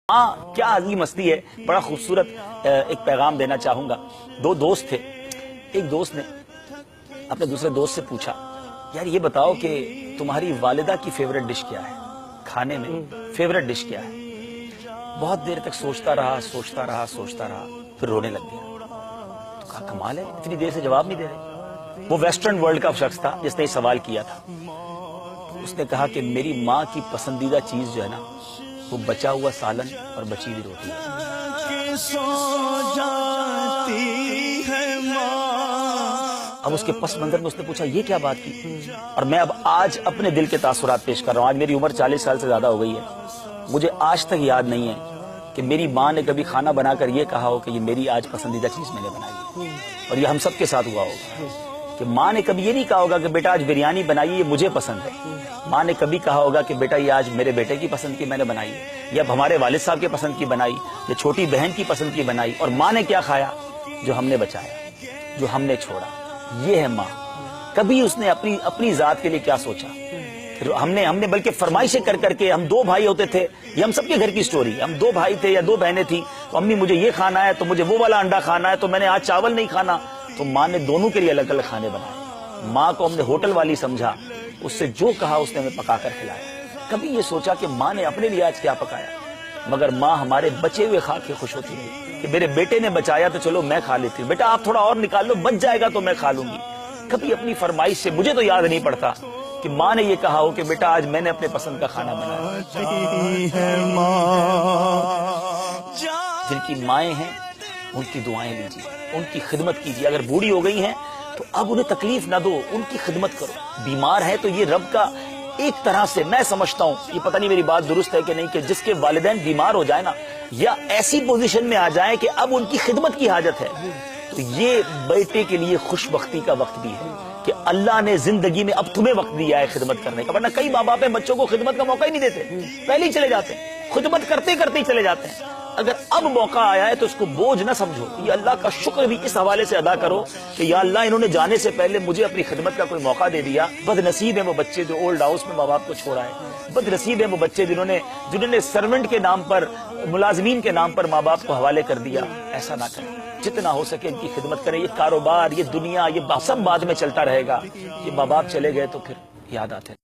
ہاں کیا عظیم ہستی ہے. بڑا خوبصورت ایک پیغام دینا چاہوں گا. دو دوست تھے. ایک دوست نے اپنے دوسرے دوست سے پوچھا, یار یہ بتاؤ کہ تمہاری والدہ کی فیوریٹ ڈش کیا ہے, کھانے میں فیوریٹ ڈش کیا ہے. بہت دیر تک سوچتا رہا پھر رونے لگ گیا. تو کہا کمال ہے, اتنی دیر سے جواب نہیں دے رہے. وہ ویسٹرن ورلڈ کا شخص تھا جس نے یہ سوال کیا تھا. اس نے کہا کہ میری ماں کی پسندیدہ چیز جو ہے نا وہ بچا ہوا سالن اور بچی ہوئی روٹی ہے. اب اس کے پس منظر میں اس نے پوچھا یہ کیا بات کی. اور میں اب آج اپنے دل کے تاثرات پیش کر رہا ہوں. آج میری عمر 40 سال سے زیادہ ہو گئی ہے. مجھے آج تک یاد نہیں ہے کہ میری ماں نے کبھی کھانا بنا کر یہ کہا ہو کہ یہ میری آج پسندیدہ چیز میں نے بنائی ہے. اور یہ ہم سب کے ساتھ ہوا ہوگا کہ ماں نے کبھی یہ نہیں کہا ہوگا کہ بیٹا آج بریانی بنائی یہ مجھے پسند ہے. ماں نے کبھی کہا ہوگا کہ بیٹا یہ آج میرے بیٹے کی پسند کی میں نے بنائی ہے, یا ہمارے والد صاحب کے پسند کی بنائی, یا چھوٹی بہن کی پسند کی بنائی. اور ماں نے کیا کھایا, جو ہم نے بچایا, جو ہم نے چھوڑا. یہ ہے ماں. کبھی اس نے اپنی ذات کے لیے کیا سوچا. پھر ہم نے بلکہ فرمائشیں کر کے, ہم 2 بھائی ہوتے تھے, یہ ہم سب کے گھر کی سٹوری. ہم 2 بھائی تھے یا 2 بہنیں تھیں, تو امی مجھے یہ کھانا ہے, تو مجھے وہ والا انڈا کھانا ہے, تو میں نے آج چاول نہیں کھانا. تو ماں نے دونوں کے لیے الگ الگ کھانے بنائے. ماں کو ہم نے ہوٹل والی سمجھا, اس سے جو کہا اس نے ہمیں پکا کر کھلایا. کبھی یہ سوچا کہ ماں نے اپنے لیے آج کیا پکایا. مگر ماں ہمارے بچے ہوئے کھا کے خوش ہوتی ہے کہ میرے بیٹے نے بچایا تو چلو میں کھا لیتی ہوں, بیٹا آپ تھوڑا اور نکال لو, بچ جائے گا تو میں کھا لوں گی. کبھی اپنی فرمائش سے, مجھے تو یاد نہیں پڑتا کہ ماں نے یہ کہا ہو کہ بیٹا آج میں نے اپنے پسند کا کھانا بنایا. جن کی مائیں ہیں ان کی دعائیں لیجیے, ان کی خدمت کیجیے. اگر بوڑھی ہو گئی ہیں تو اب انہیں تکلیف نہ دو, ان کی خدمت کرو. بیمار ہے تو یہ رب کا ایک طرح سے میں سمجھتا ہوں, یہ پتہ نہیں میری بات درست ہے کہ نہیں, کہ جس کے والدین بیمار ہو جائے نا, یا ایسی پوزیشن میں آ جائیں کہ اب ان کی خدمت کی حاجت ہے, تو یہ بیٹے کے لیے خوش بختی کا وقت بھی ہے کہ اللہ نے زندگی میں اب تمہیں وقت دیا ہے خدمت کرنے کا. ورنہ کئی ماں باپ بچوں کو خدمت کا موقع ہی نہیں دیتے, پہلے ہی چلے جاتے ہیں, خدمت کرتے کرتے ہی چلے جاتے ہیں. اگر اب موقع آیا ہے تو اس کو بوجھ نہ سمجھو, یہ اللہ کا شکر بھی اس حوالے سے ادا کرو کہ یا اللہ انہوں نے جانے سے پہلے مجھے اپنی خدمت کا کوئی موقع دے دیا. بد نصیب ہیں وہ بچے جو اولڈ ہاؤس میں ماں باپ کو چھوڑا ہے. بد نصیب ہیں وہ بچے جنہوں نے سرونٹ کے نام پر, ملازمین کے نام پر ماں باپ کو حوالے کر دیا. ایسا نہ کریں, جتنا ہو سکے ان کی خدمت کریں. یہ کاروبار, یہ دنیا, یہ سب بعد میں چلتا رہے گا. یہ ماں باپ چلے گئے تو پھر یاد آتے ہیں.